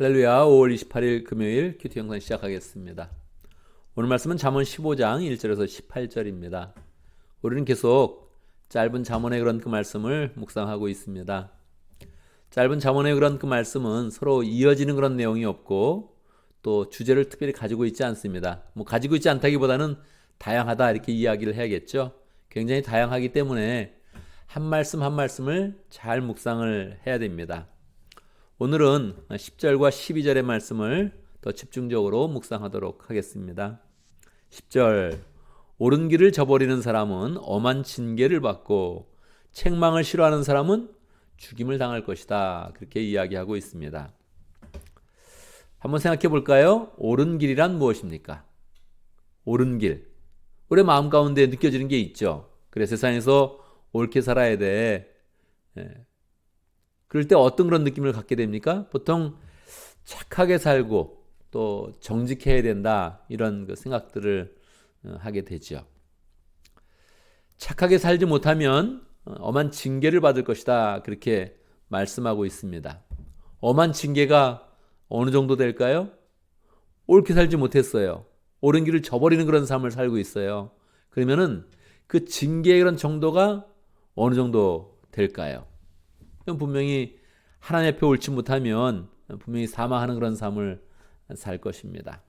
할렐루야. 5월 28일 금요일 큐티 영상 시작하겠습니다. 오늘 말씀은 잠언 15장 1절에서 18절입니다. 우리는 계속 짧은 잠언의 그런 그 말씀을 묵상하고 있습니다. 짧은 잠언의 그런 그 말씀은 서로 이어지는 그런 내용이 없고 또 주제를 특별히 가지고 있지 않습니다. 가지고 있지 않다기보다는 다양하다 이렇게 이야기를 해야겠죠. 굉장히 다양하기 때문에 한 말씀 한 말씀을 잘 묵상을 해야 됩니다. 오늘은 10절과 12절의 말씀을 더 집중적으로 묵상하도록 하겠습니다. 10절, 옳은 길을 저버리는 사람은 엄한 징계를 받고 책망을 싫어하는 사람은 죽임을 당할 것이다. 그렇게 이야기하고 있습니다. 한번 생각해 볼까요? 옳은 길이란 무엇입니까? 옳은 길. 우리 마음 가운데 느껴지는 게 있죠. 그래, 세상에서 옳게 살아야 돼. 그럴 때 어떤 그런 느낌을 갖게 됩니까? 보통 착하게 살고 또 정직해야 된다 이런 그 생각들을 하게 되죠. 착하게 살지 못하면 엄한 징계를 받을 것이다 그렇게 말씀하고 있습니다. 엄한 징계가 어느 정도 될까요? 옳게 살지 못했어요. 옳은 길을 저버리는 그런 삶을 살고 있어요. 그러면은 그 징계의 그런 정도가 어느 정도 될까요? 분명히 하나님 앞에 옳지 못하면 분명히 사망하는 그런 삶을 살 것입니다.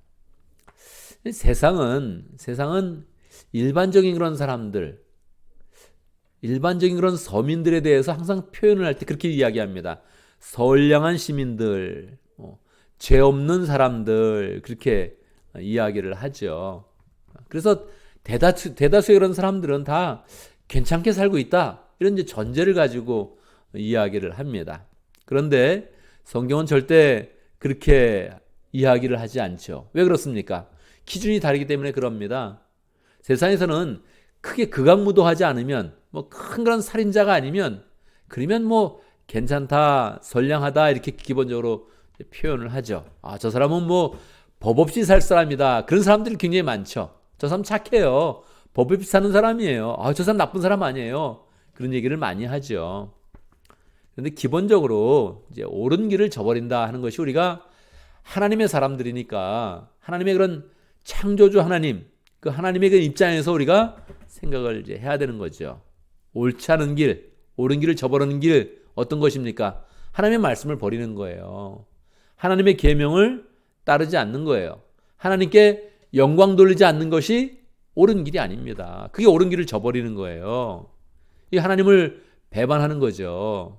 세상은 일반적인 그런 사람들, 일반적인 그런 서민들에 대해서 항상 표현을 할 때 그렇게 이야기합니다. 선량한 시민들, 죄 없는 사람들 그렇게 이야기를 하죠. 그래서 대다수의 그런 사람들은 다 괜찮게 살고 있다 이런 이제 전제를 가지고 이야기를 합니다. 그런데 성경은 절대 그렇게 이야기를 하지 않죠. 왜 그렇습니까? 기준이 다르기 때문에 그럽니다. 세상에서는 크게 극악무도하지 않으면 큰 그런 살인자가 아니면 그러면 괜찮다, 선량하다 이렇게 기본적으로 표현을 하죠. 저 사람은 법 없이 살 사람이다. 그런 사람들이 굉장히 많죠. 저 사람 착해요. 법 없이 사는 사람이에요. 저 사람 나쁜 사람 아니에요. 그런 얘기를 많이 하죠. 그런데 기본적으로 이제 옳은 길을 저버린다 하는 것이 우리가 하나님의 사람들이니까 하나님의 그런 창조주 하나님, 그 하나님의 그 입장에서 우리가 생각을 이제 해야 되는 거죠. 옳지 않은 길, 옳은 길을 저버리는 길 어떤 것입니까? 하나님의 말씀을 버리는 거예요. 하나님의 계명을 따르지 않는 거예요. 하나님께 영광 돌리지 않는 것이 옳은 길이 아닙니다. 그게 옳은 길을 저버리는 거예요. 이 하나님을 배반하는 거죠.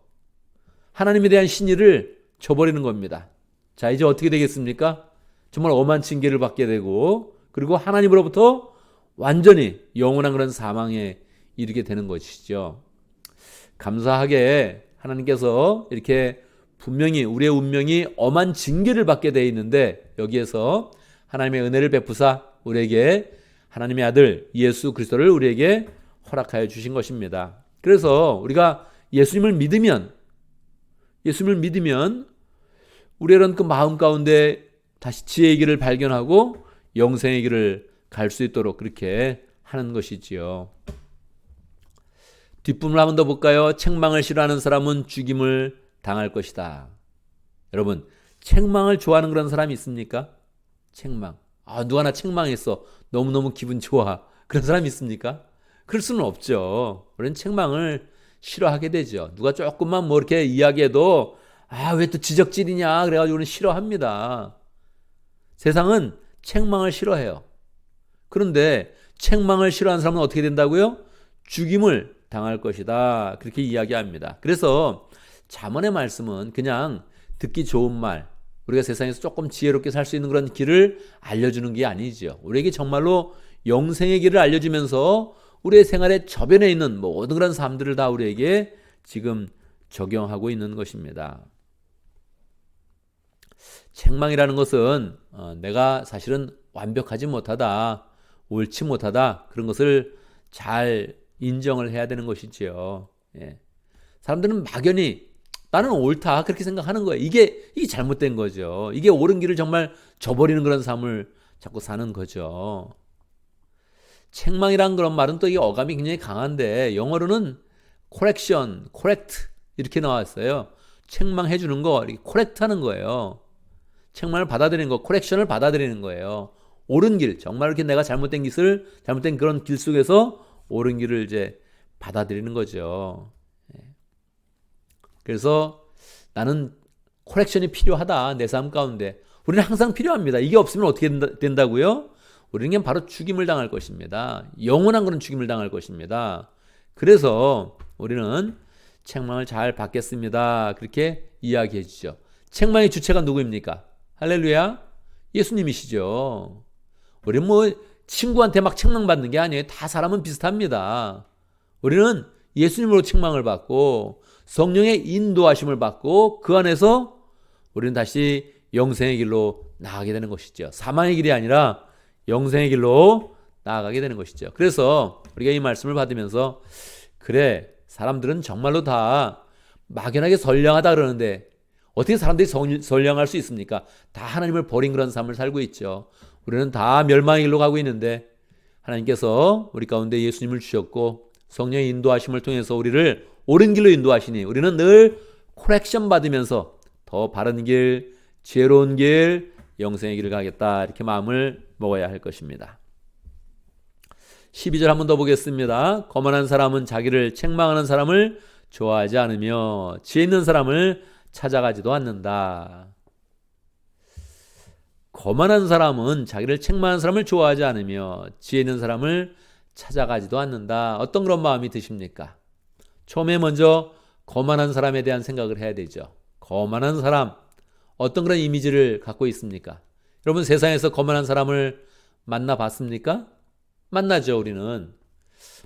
하나님에 대한 신의를 저버리는 겁니다. 자, 이제 어떻게 되겠습니까? 정말 엄한 징계를 받게 되고 그리고 하나님으로부터 완전히 영원한 그런 사망에 이르게 되는 것이죠. 감사하게 하나님께서 이렇게 분명히 우리의 운명이 엄한 징계를 받게 되어 있는데 여기에서 하나님의 은혜를 베푸사 우리에게 하나님의 아들 예수 그리스도를 우리에게 허락하여 주신 것입니다. 그래서 우리가 예수님을 믿으면 우리의 이런 그 마음 가운데 다시 지혜의 길을 발견하고 영생의 길을 갈 수 있도록 그렇게 하는 것이지요. 뒷부분을 한번 더 볼까요? 책망을 싫어하는 사람은 죽임을 당할 것이다. 여러분, 책망을 좋아하는 그런 사람이 있습니까? 책망. 누가 나 책망했어. 너무너무 기분 좋아. 그런 사람이 있습니까? 그럴 수는 없죠. 우리는 책망을 싫어하게 되죠. 누가 조금만 이렇게 이야기해도 왜 또 지적질이냐 그래가지고 우리는 싫어합니다. 세상은 책망을 싫어해요. 그런데 책망을 싫어하는 사람은 어떻게 된다고요? 죽임을 당할 것이다. 그렇게 이야기합니다. 그래서 잠언의 말씀은 그냥 듣기 좋은 말, 우리가 세상에서 조금 지혜롭게 살 수 있는 그런 길을 알려주는 게 아니죠. 우리에게 정말로 영생의 길을 알려주면서 우리의 생활에 저변에 있는 모든 그런 삶들을 다 우리에게 지금 적용하고 있는 것입니다. 책망이라는 것은 내가 사실은 완벽하지 못하다, 옳지 못하다 그런 것을 잘 인정을 해야 되는 것이지요. 사람들은 막연히 나는 옳다 그렇게 생각하는 거예요. 이게 잘못된 거죠. 이게 옳은 길을 정말 저버리는 그런 삶을 자꾸 사는 거죠. 책망이란 그런 말은 또 이 어감이 굉장히 강한데 영어로는 correction, correct 이렇게 나왔어요. 책망해 주는 거, 이렇게 correct 하는 거예요. 책망을 받아들이는 거, 코렉션을 받아들이는 거예요. 옳은 길, 정말 이렇게 내가 잘못된 그런 길 속에서 옳은 길을 이제 받아들이는 거죠. 그래서 나는 코렉션이 필요하다, 내 삶 가운데. 우리는 항상 필요합니다. 이게 없으면 어떻게 된다고요? 우리는 그냥 바로 죽임을 당할 것입니다. 영원한 그런 죽임을 당할 것입니다. 그래서 우리는 책망을 잘 받겠습니다. 그렇게 이야기해 주죠. 책망의 주체가 누구입니까? 할렐루야, 예수님이시죠. 우리는 뭐 친구한테 막 책망받는 게 아니에요. 다 사람은 비슷합니다. 우리는 예수님으로 책망을 받고 성령의 인도하심을 받고 그 안에서 우리는 다시 영생의 길로 나아가게 되는 것이죠. 사망의 길이 아니라 영생의 길로 나아가게 되는 것이죠. 그래서 우리가 이 말씀을 받으면서 그래, 사람들은 정말로 다 막연하게 선량하다 그러는데 어떻게 사람들이 선량할 수 있습니까? 다 하나님을 버린 그런 삶을 살고 있죠. 우리는 다 멸망의 길로 가고 있는데 하나님께서 우리 가운데 예수님을 주셨고 성령의 인도하심을 통해서 우리를 옳은 길로 인도하시니 우리는 늘 코렉션 받으면서 더 바른 길, 지혜로운 길, 영생의 길을 가겠다, 이렇게 마음을 먹어야 할 것입니다. 12절 한 번 더 보겠습니다. 거만한 사람은 자기를 책망하는 사람을 좋아하지 않으며 지혜 있는 사람을 찾아가지도 않는다. 거만한 사람은 자기를 책망하는 사람을 좋아하지 않으며 지혜 있는 사람을 찾아가지도 않는다. 어떤 그런 마음이 드십니까? 처음에 먼저 거만한 사람에 대한 생각을 해야 되죠. 거만한 사람, 어떤 그런 이미지를 갖고 있습니까? 여러분, 세상에서 거만한 사람을 만나봤습니까? 만나죠. 우리는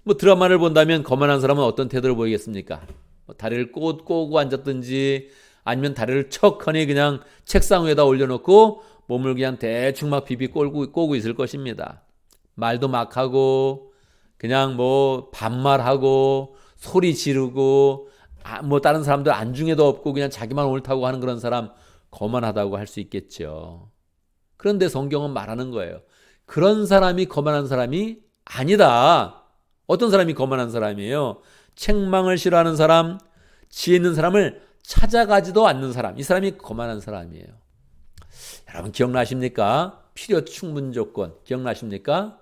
뭐 드라마를 본다면 거만한 사람은 어떤 태도를 보이겠습니까? 다리를 꼬고 앉았든지 아니면 다리를 척하니 그냥 책상 위에다 올려놓고 몸을 그냥 대충 막 비비 꼬고 있을 것입니다. 말도 막 하고 그냥 뭐 반말하고 소리 지르고 뭐 다른 사람들 안중에도 없고 그냥 자기만 옳다고 하는 그런 사람, 거만하다고 할 수 있겠죠. 그런데 성경은 말하는 거예요. 그런 사람이 거만한 사람이 아니다. 어떤 사람이 거만한 사람이에요? 책망을 싫어하는 사람, 지혜 있는 사람을 찾아가지도 않는 사람, 이 사람이 거만한 사람이에요. 여러분 기억나십니까? 필요 충분 조건 기억나십니까?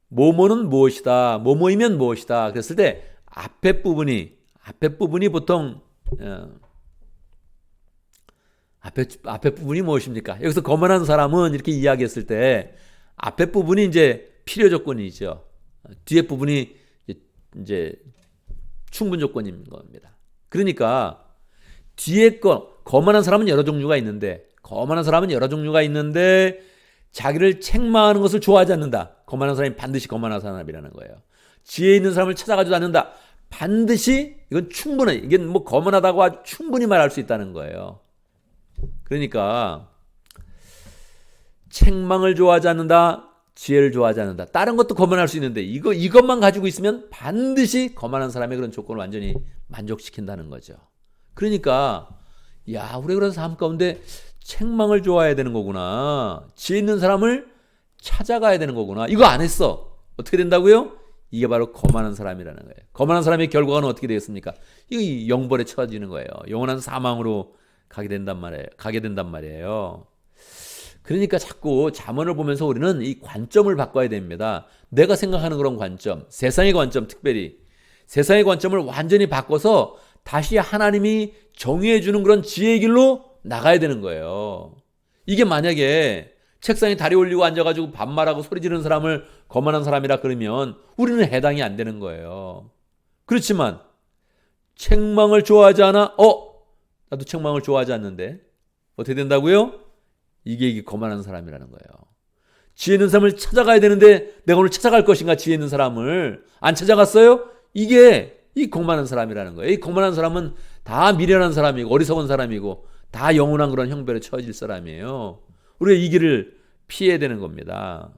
뭐뭐는 무엇이다, 뭐뭐이면 무엇이다 그랬을 때 앞에 부분이 보통 앞에 부분이 무엇입니까? 여기서 거만한 사람은 이렇게 이야기했을 때 앞에 부분이 이제 필요 조건이죠. 뒤에 부분이 이제 충분 조건인 겁니다. 그러니까 뒤에 거만한 사람은 여러 종류가 있는데 자기를 책망하는 것을 좋아하지 않는다. 거만한 사람이 반드시 거만한 사람이라는 거예요. 지혜 있는 사람을 찾아가지도 않는다. 반드시 이건 충분해. 이게 뭐 거만하다고 충분히 말할 수 있다는 거예요. 그러니까 책망을 좋아하지 않는다. 지혜를 좋아하지 않는다. 다른 것도 거만할 수 있는데 이것만 가지고 있으면 반드시 거만한 사람의 그런 조건을 완전히 만족시킨다는 거죠. 그러니까 우리 그런 삶 가운데 책망을 좋아해야 되는 거구나. 지혜 있는 사람을 찾아가야 되는 거구나. 이거 안 했어. 어떻게 된다고요? 이게 바로 거만한 사람이라는 거예요. 거만한 사람의 결과는 어떻게 되겠습니까? 이거 영벌에 처해지는 거예요. 영원한 사망으로 가게 된단 말이에요. 그러니까 자꾸 잠언을 보면서 우리는 이 관점을 바꿔야 됩니다. 내가 생각하는 그런 관점, 세상의 관점, 특별히 세상의 관점을 완전히 바꿔서 다시 하나님이 정의해 주는 그런 지혜의 길로 나가야 되는 거예요. 이게 만약에 책상에 다리 올리고 앉아가지고 반말하고 소리 지르는 사람을 거만한 사람이라 그러면 우리는 해당이 안 되는 거예요. 그렇지만 책망을 좋아하지 않아? 나도 책망을 좋아하지 않는데 어떻게 된다고요? 이게 거만한 사람이라는 거예요. 지혜 있는 사람을 찾아가야 되는데 내가 오늘 찾아갈 것인가? 지혜 있는 사람을 안 찾아갔어요? 이게 이 거만한 사람이라는 거예요. 이 거만한 사람은 다 미련한 사람이고 어리석은 사람이고 다 영원한 그런 형벌에 처해질 사람이에요. 우리가 이 길을 피해야 되는 겁니다.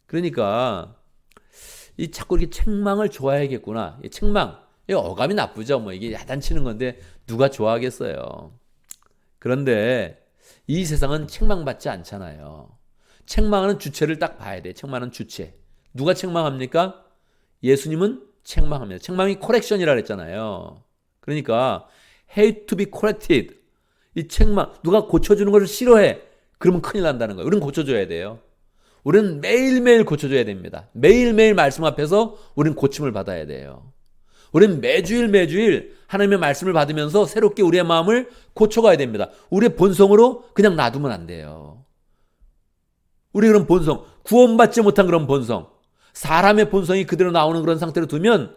그러니까 이 자꾸 이렇게 책망을 좋아해야겠구나. 이 책망, 이 어감이 나쁘죠. 뭐 이게 야단치는 건데 누가 좋아하겠어요. 그런데 이 세상은 책망받지 않잖아요. 책망하는 주체를 딱 봐야 돼. 책망하는 주체. 누가 책망합니까? 예수님은 책망합니다. 책망이 코렉션이라 그랬잖아요. 그러니까 hate to be corrected. 이 책망, 누가 고쳐주는 것을 싫어해. 그러면 큰일 난다는 거예요. 우리는 고쳐줘야 돼요. 우리는 매일매일 고쳐줘야 됩니다. 매일매일 말씀 앞에서 우리는 고침을 받아야 돼요. 우리는 매주일 하나님의 말씀을 받으면서 새롭게 우리의 마음을 고쳐가야 됩니다. 우리의 본성으로 그냥 놔두면 안 돼요. 우리 그런 본성, 구원받지 못한 그런 본성, 사람의 본성이 그대로 나오는 그런 상태로 두면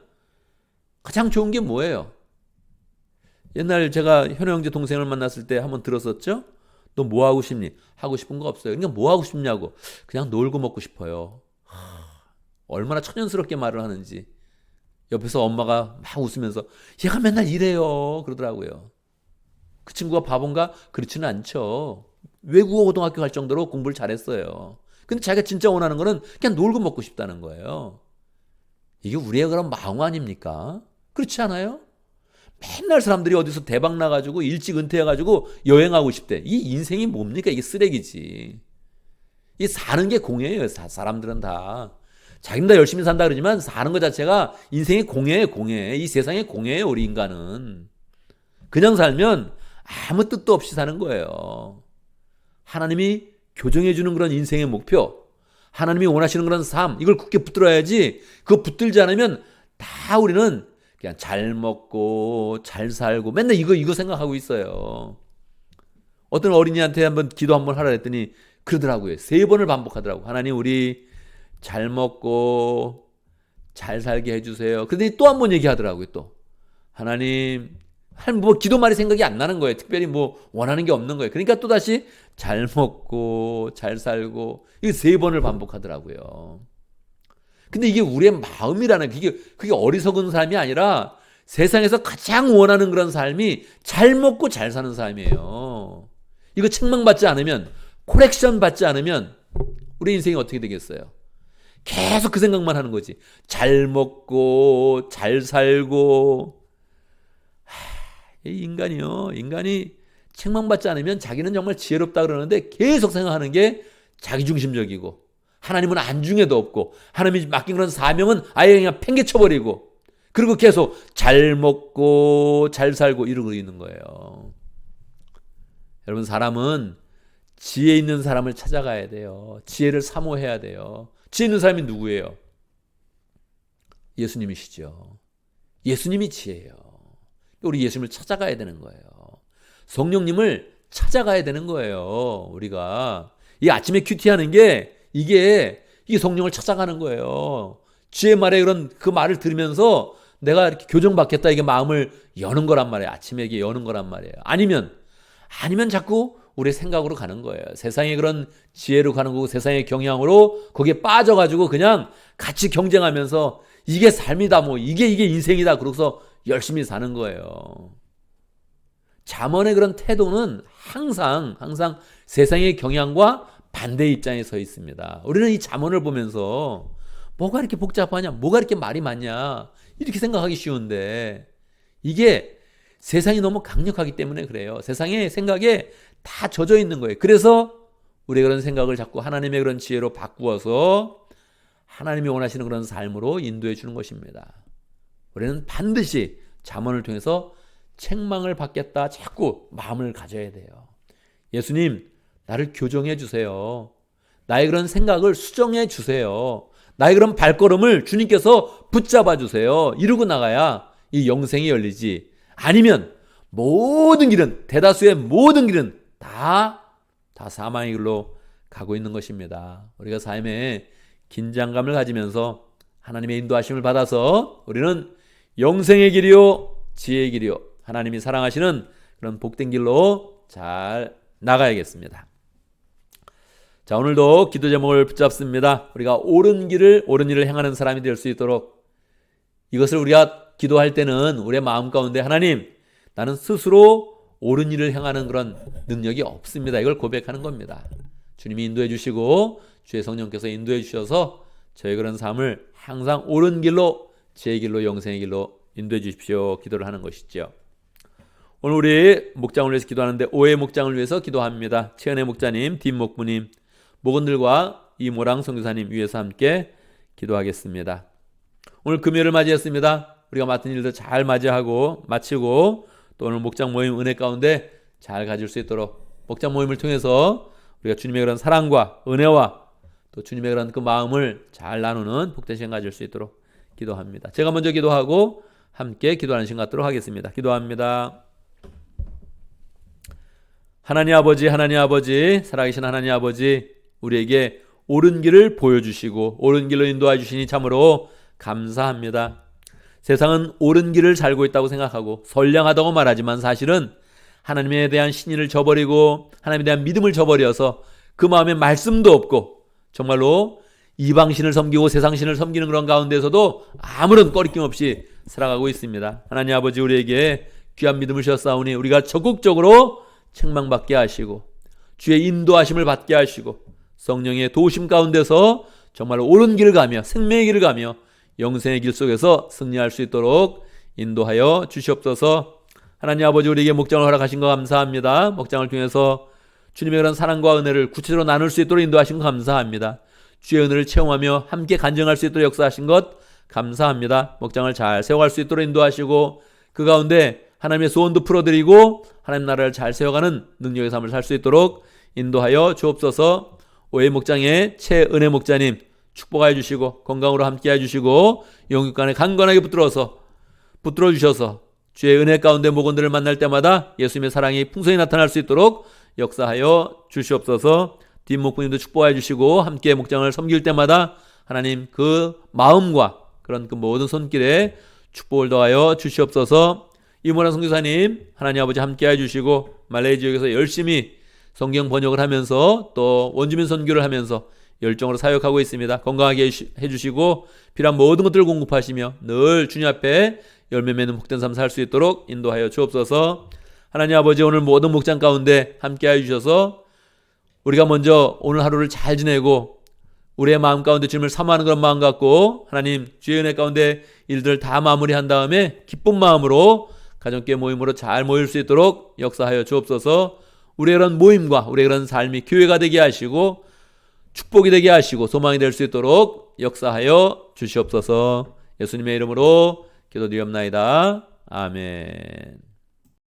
가장 좋은 게 뭐예요? 옛날 제가 현우 형제 동생을 만났을 때 한번 들었었죠? 너 뭐 하고 싶니? 하고 싶은 거 없어요. 그러니까 뭐 하고 싶냐고. 그냥 놀고 먹고 싶어요. 얼마나 천연스럽게 말을 하는지. 옆에서 엄마가 막 웃으면서 얘가 맨날 이래요 그러더라고요. 그 친구가 바본가? 그렇지는 않죠. 외국어 고등학교 갈 정도로 공부를 잘했어요. 근데 자기가 진짜 원하는 거는 그냥 놀고 먹고 싶다는 거예요. 이게 우리의 그런 마음 아닙니까? 그렇지 않아요? 맨날 사람들이 어디서 대박 나가지고 일찍 은퇴해가지고 여행하고 싶대. 이 인생이 뭡니까? 이게 쓰레기지. 이 사는 게 공예예요. 사람들은 다. 자기는 다 열심히 산다 그러지만 사는 것 자체가 인생의 공예예요. 공예. 이 세상의 공예예요. 우리 인간은. 그냥 살면 아무 뜻도 없이 사는 거예요. 하나님이 교정해 주는 그런 인생의 목표, 하나님이 원하시는 그런 삶, 이걸 굳게 붙들어야지. 그거 붙들지 않으면 다 우리는 그냥 잘 먹고 잘 살고 맨날 이거 생각하고 있어요. 어떤 어린이한테 한번 기도 한번 하라 했더니 그러더라고요. 3번을 반복하더라고. 하나님 우리 잘 먹고 잘 살게 해주세요. 그러더니 또 한 번 얘기하더라고요. 또 하나님 뭐 기도 말이 생각이 안 나는 거예요. 특별히 뭐 원하는 게 없는 거예요. 그러니까 또 다시 잘 먹고 잘 살고 이거 3번을 반복하더라고요. 근데 이게 우리의 마음이라는 그게 어리석은 삶이 아니라 세상에서 가장 원하는 그런 삶이 잘 먹고 잘 사는 삶이에요. 이거 책망받지 않으면, 코렉션 받지 않으면 우리 인생이 어떻게 되겠어요? 계속 그 생각만 하는 거지. 잘 먹고 잘 살고. 이 인간이 책망받지 않으면 자기는 정말 지혜롭다 그러는데 계속 생각하는 게 자기중심적이고, 하나님은 안중에도 없고, 하나님이 맡긴 그런 사명은 아예 그냥 팽개쳐버리고, 그리고 계속 잘 먹고 잘 살고 이러고 있는 거예요. 여러분, 사람은 지혜 있는 사람을 찾아가야 돼요. 지혜를 사모해야 돼요. 지혜 있는 사람이 누구예요? 예수님이시죠. 예수님이 지혜예요. 우리 예수님을 찾아가야 되는 거예요. 성령님을 찾아가야 되는 거예요. 우리가 이 아침에 큐티하는 게 이게 성령을 찾아가는 거예요. 주의 말에 그런 그 말을 들으면서 내가 이렇게 교정받겠다, 이게 마음을 여는 거란 말이에요. 아침에 이게 여는 거란 말이에요. 아니면 자꾸 우리의 생각으로 가는 거예요. 세상의 그런 지혜로 가는 거고, 세상의 경향으로 거기에 빠져가지고 그냥 같이 경쟁하면서 이게 삶이다, 뭐 이게 인생이다, 그러고서 열심히 사는 거예요. 잠언의 그런 태도는 항상 세상의 경향과 반대 입장에 서 있습니다. 우리는 이 잠언을 보면서 뭐가 이렇게 복잡하냐, 뭐가 이렇게 말이 많냐, 이렇게 생각하기 쉬운데 이게 세상이 너무 강력하기 때문에 그래요. 세상의 생각에 다 젖어 있는 거예요. 그래서 우리가 그런 생각을 자꾸 하나님의 그런 지혜로 바꾸어서 하나님이 원하시는 그런 삶으로 인도해 주는 것입니다. 우리는 반드시 잠언을 통해서 책망을 받겠다 자꾸 마음을 가져야 돼요. 예수님, 나를 교정해 주세요. 나의 그런 생각을 수정해 주세요. 나의 그런 발걸음을 주님께서 붙잡아 주세요. 이러고 나가야 이 영생이 열리지. 아니면 모든 길은, 대다수의 모든 길은 다 사망의 길로 가고 있는 것입니다. 우리가 삶에 긴장감을 가지면서 하나님의 인도하심을 받아서 우리는 영생의 길이요 지혜의 길이요 하나님이 사랑하시는 그런 복된 길로 잘 나가야겠습니다. 자, 오늘도 기도 제목을 붙잡습니다. 우리가 옳은 일을 행하는 사람이 될 수 있도록, 이것을 우리가 기도할 때는 우리의 마음 가운데 하나님, 나는 스스로 옳은 일을 행하는 그런 능력이 없습니다, 이걸 고백하는 겁니다. 주님이 인도해 주시고 주의 성령께서 인도해 주셔서 저의 그런 삶을 항상 옳은 길로, 지혜의 길로, 영생의 길로 인도해 주십시오, 기도를 하는 것이죠. 오늘 우리 목장을 위해서 기도하는데 오해 목장을 위해서 기도합니다. 최은혜 목자님, 뒷목부님, 목원들과 이모랑 선교사님 위해서 함께 기도하겠습니다. 오늘 금요일을 맞이했습니다. 우리가 맡은 일도 잘 마치고 또 오늘 목장 모임 은혜 가운데 잘 가질 수 있도록 목장 모임을 통해서 우리가 주님의 그런 사랑과 은혜와 또 주님의 그런 그 마음을 잘 나누는 복된 시간 가질 수 있도록 기도합니다. 제가 먼저 기도하고 함께 기도하는 시간 갖도록 하겠습니다. 기도합니다. 하나님 아버지, 살아계신 하나님 아버지, 우리에게 옳은 길을 보여주시고 옳은 길로 인도해 주시니 참으로 감사합니다. 세상은 옳은 길을 살고 있다고 생각하고 선량하다고 말하지만 사실은 하나님에 대한 신의를 저버리고 하나님에 대한 믿음을 저버려서 그 마음에 말씀도 없고 정말로 이방신을 섬기고 세상신을 섬기는 그런 가운데서도 아무런 꺼리낌 없이 살아가고 있습니다. 하나님 아버지, 우리에게 귀한 믿음을 주셨사오니 우리가 적극적으로 책망받게 하시고 주의 인도하심을 받게 하시고 성령의 도우심 가운데서 정말 옳은 길을 가며 생명의 길을 가며 영생의 길 속에서 승리할 수 있도록 인도하여 주시옵소서. 하나님 아버지, 우리에게 목장을 허락하신 거 감사합니다. 목장을 통해서 주님의 그런 사랑과 은혜를 구체적으로 나눌 수 있도록 인도하신 거 감사합니다. 주의 은혜를 체험하며 함께 간증할 수 있도록 역사하신 것 감사합니다. 목장을 잘 세워갈 수 있도록 인도하시고 그 가운데 하나님의 소원도 풀어드리고 하나님 나라를 잘 세워가는 능력의 삶을 살 수 있도록 인도하여 주옵소서. 오해 목장의 최은혜 목자님 축복하여 주시고 건강으로 함께해 주시고 영육간에 강건하게 붙들어 주셔서 주의 은혜 가운데 목원들을 만날 때마다 예수님의 사랑이 풍성히 나타날 수 있도록 역사하여 주시옵소서. 뒷목부님도 축복하여 주시고 함께 목장을 섬길 때마다 하나님 그 마음과 그런 그 모든 손길에 축복을 더하여 주시옵소서. 이모란 선교사님 하나님 아버지 함께해 주시고 말레이 지역에서 열심히 성경 번역을 하면서 또 원주민 선교를 하면서 열정으로 사역하고 있습니다. 건강하게 해주시고 필요한 모든 것들을 공급하시며 늘 주님 앞에 열매 맺는 복된 삶 살 수 있도록 인도하여 주옵소서. 하나님 아버지, 오늘 모든 목장 가운데 함께해 주셔서 우리가 먼저 오늘 하루를 잘 지내고 우리의 마음 가운데 주님을 사모하는 그런 마음 갖고 하나님 주의 은혜 가운데 일들을 다 마무리한 다음에 기쁜 마음으로 가정교회 모임으로 잘 모일 수 있도록 역사하여 주옵소서. 우리의 그런 모임과 우리의 그런 삶이 교회가 되게 하시고 축복이 되게 하시고 소망이 될 수 있도록 역사하여 주시옵소서. 예수님의 이름으로 기도드리옵나이다. 아멘.